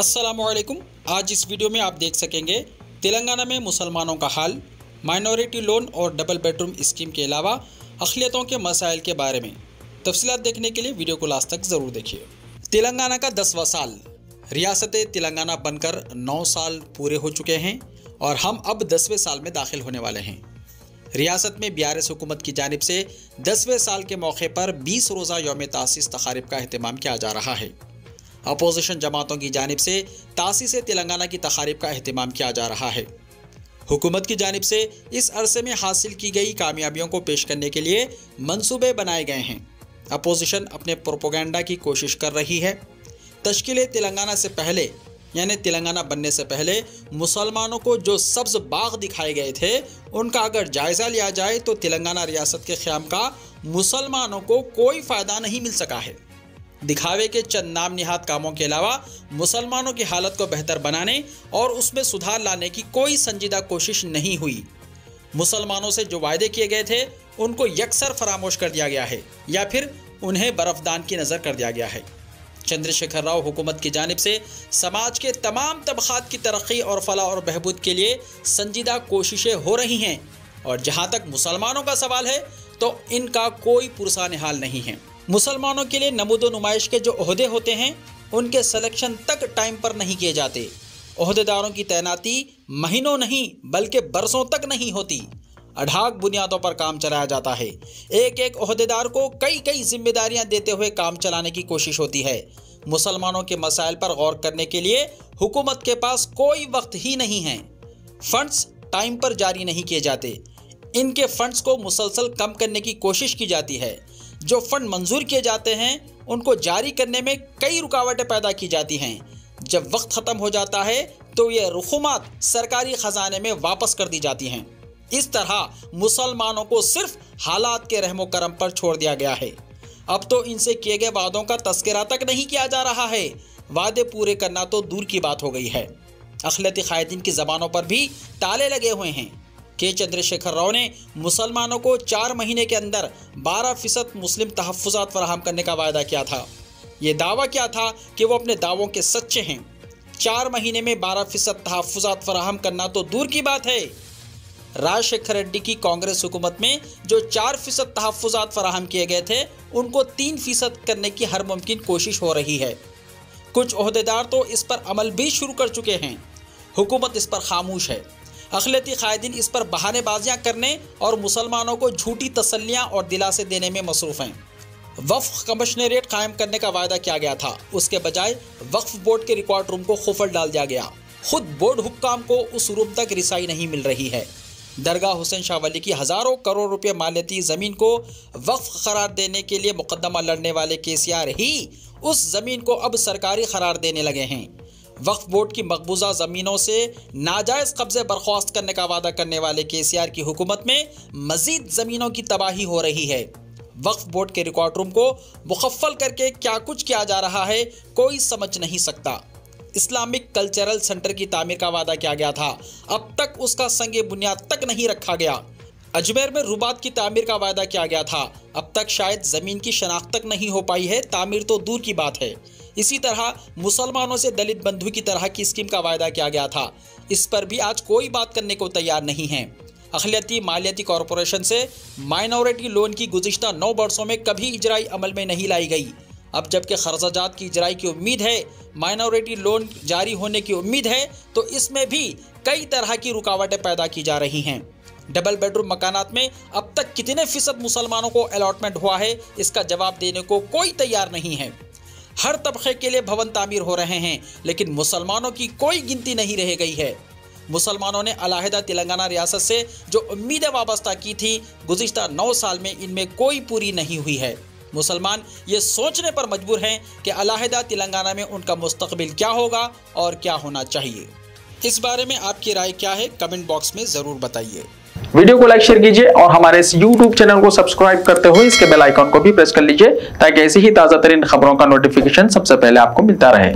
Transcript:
अस्सलामुअलैकुम। आज इस वीडियो में आप देख सकेंगे तेलंगाना में मुसलमानों का हाल, माइनॉरिटी लोन और डबल बेडरूम स्कीम के अलावा अक़लियतों के मसाइल के बारे में। तफसीलात देखने के लिए वीडियो को लास्ट तक ज़रूर देखिए। तेलंगाना का 10वां साल, रियासत तेलंगाना बनकर 9 साल पूरे हो चुके हैं और हम अब 10वें साल में दाखिल होने वाले हैं। रियासत में BRS हुकूमत की जानिब से 10वें साल के मौके पर 20 रोज़ा यौम तासीस तक़ारीब का अहतमाम किया जा रहा है। अपोजिशन जमातों की जानिब से तासीस तेलंगाना की तक़ारीब का अहतमाम किया जा रहा है। हुकूमत की जानिब से इस अरसे में हासिल की गई कामयाबियों को पेश करने के लिए मंसूबे बनाए गए हैं। अपोजिशन अपने प्रोपेगेंडा की कोशिश कर रही है। तश्कील तेलंगाना से पहले यानी तेलंगाना बनने से पहले मुसलमानों को जो सब्ज़ बाग दिखाए गए थे, उनका अगर जायज़ा लिया जाए तो तेलंगाना रियासत के क़याम का मुसलमानों को कोई फ़ायदा नहीं मिल सका है। दिखावे के चंद नाम निहाद कामों के अलावा मुसलमानों की हालत को बेहतर बनाने और उसमें सुधार लाने की कोई संजीदा कोशिश नहीं हुई। मुसलमानों से जो वायदे किए गए थे उनको यकसर फरामोश कर दिया गया है या फिर उन्हें बर्फदान की नज़र कर दिया गया है। चंद्रशेखर राव हुकूमत की जानिब से समाज के तमाम तबक़ात की तरक्की और फलाह और बहबूद के लिए संजीदा कोशिशें हो रही हैं और जहाँ तक मुसलमानों का सवाल है तो इनका कोई पुरसान हाल नहीं है। मुसलमानों के लिए नमूदो नुमाइश के जो ओहदे होते हैं उनके सिलेक्शन तक टाइम पर नहीं किए जाते। ओहदेदारों की तैनाती महीनों नहीं बल्कि बरसों तक नहीं होती। अढाक बुनियादों पर काम चलाया जाता है। एक एक ओहदेदार को कई जिम्मेदारियां देते हुए काम चलाने की कोशिश होती है। मुसलमानों के मसाइल पर गौर करने के लिए हुकूमत के पास कोई वक्त ही नहीं है। फंड्स टाइम पर जारी नहीं किए जाते। इनके फंड्स को मुसलसल कम करने की कोशिश की जाती है। जो फंड मंजूर किए जाते हैं उनको जारी करने में कई रुकावटें पैदा की जाती हैं। जब वक्त ख़त्म हो जाता है तो ये रकूमात सरकारी ख़जाने में वापस कर दी जाती हैं। इस तरह मुसलमानों को सिर्फ हालात के रहमो करम पर छोड़ दिया गया है। अब तो इनसे किए गए वादों का तस्करा तक नहीं किया जा रहा है। वादे पूरे करना तो दूर की बात हो गई है। अक़लियती क़ायदीन की ज़बानों पर भी ताले लगे हुए हैं। चंद्रशेखर राव ने मुसलमानों को 4 महीने के अंदर 12% मुस्लिम तहफ़्फ़ुज़ात फ़राहम करने का वायदा किया था। ये दावा किया था कि वो अपने दावों के सच्चे हैं। 4 महीने में 12% तहफ़्फ़ुज़ात फ़राहम करना तो दूर की बात है। राजशेखर रेड्डी की कांग्रेस हुकूमत में जो 4% तहफ़्फ़ुज़ात फ़राहम किए गए थे उनको 3% करने की हर मुमकिन कोशिश हो रही है। कुछ ओहदेदार तो इस पर अमल भी शुरू कर चुके हैं। हुकूमत इस पर खामोश है। अक़लियती क़ायदीन इस पर बहानेबाजियाँ करने और मुसलमानों को झूठी तसल्लियाँ और दिलासे देने में मसरूफ़ हैं। वक्फ़ कमिश्नरेट कायम करने का वायदा किया गया था, उसके बजाय वक्फ़ बोर्ड के रिकॉर्ड रूम को खुफल डाल दिया गया। खुद बोर्ड हुक्काम को उस रूम तक रिसाई नहीं मिल रही है। दरगाह हुसैन शाह वली की हज़ारों करोड़ रुपये मालियती ज़मीन को वक्फ़ करार देने के लिए मुकदमा लड़ने वाले KCR ही उस ज़मीन को अब सरकारी करार देने लगे हैं। वक्फ बोर्ड की मकबूजा ज़मीनों से नाजायज़ कब्ज़े बर्खास्त करने का वादा करने वाले KCR की हुकूमत में मज़ीद ज़मीनों की तबाही हो रही है। वक्फ बोर्ड के रिकॉर्ड रूम को मुखफ़्फ़ल करके क्या कुछ किया जा रहा है कोई समझ नहीं सकता। इस्लामिक कल्चरल सेंटर की तामीर का वादा किया गया था, अब तक उसका संगे बुनियाद तक नहीं रखा गया। अजमेर में रुबात की तामीर का वादा किया गया था, अब तक शायद ज़मीन की शनाख्त तक नहीं हो पाई है, तामीर तो दूर की बात है। इसी तरह मुसलमानों से दलित बंधु की तरह की स्कीम का वायदा किया गया था, इस पर भी आज कोई बात करने को तैयार नहीं है। अक़लियती मालियती कॉरपोरेशन से माइनॉरिटी लोन की गुज़िश्ता 9 बरसों में कभी इजराई अमल में नहीं लाई गई। अब जबकि खर्चाजात की इजराई की उम्मीद है, माइनॉरिटी लोन जारी होने की उम्मीद है, तो इसमें भी कई तरह की रुकावटें पैदा की जा रही हैं। डबल बेडरूम मकानात में अब तक कितने फ़ीसद मुसलमानों को अलॉटमेंट हुआ है, इसका जवाब देने को कोई तैयार नहीं है। हर तबके के लिए भवन तामीर हो रहे हैं, लेकिन मुसलमानों की कोई गिनती नहीं रह गई है। मुसलमानों ने अलहदा तेलंगाना रियासत से जो उम्मीदें वाबस्ता की थी, गुज़िश्ता 9 साल में इनमें कोई पूरी नहीं हुई है। मुसलमान ये सोचने पर मजबूर हैं कि अलहदा तेलंगाना में उनका मुस्तकबिल क्या होगा और क्या होना चाहिए। इस बारे में आपकी राय क्या है, कमेंट बॉक्स में ज़रूर बताइए। वीडियो को लाइक शेयर कीजिए और हमारे इस YouTube चैनल को सब्सक्राइब करते हुए इसके बेल आइकॉन को भी प्रेस कर लीजिए ताकि ऐसी ही ताज़ा तरीन खबरों का नोटिफिकेशन सबसे पहले आपको मिलता रहे।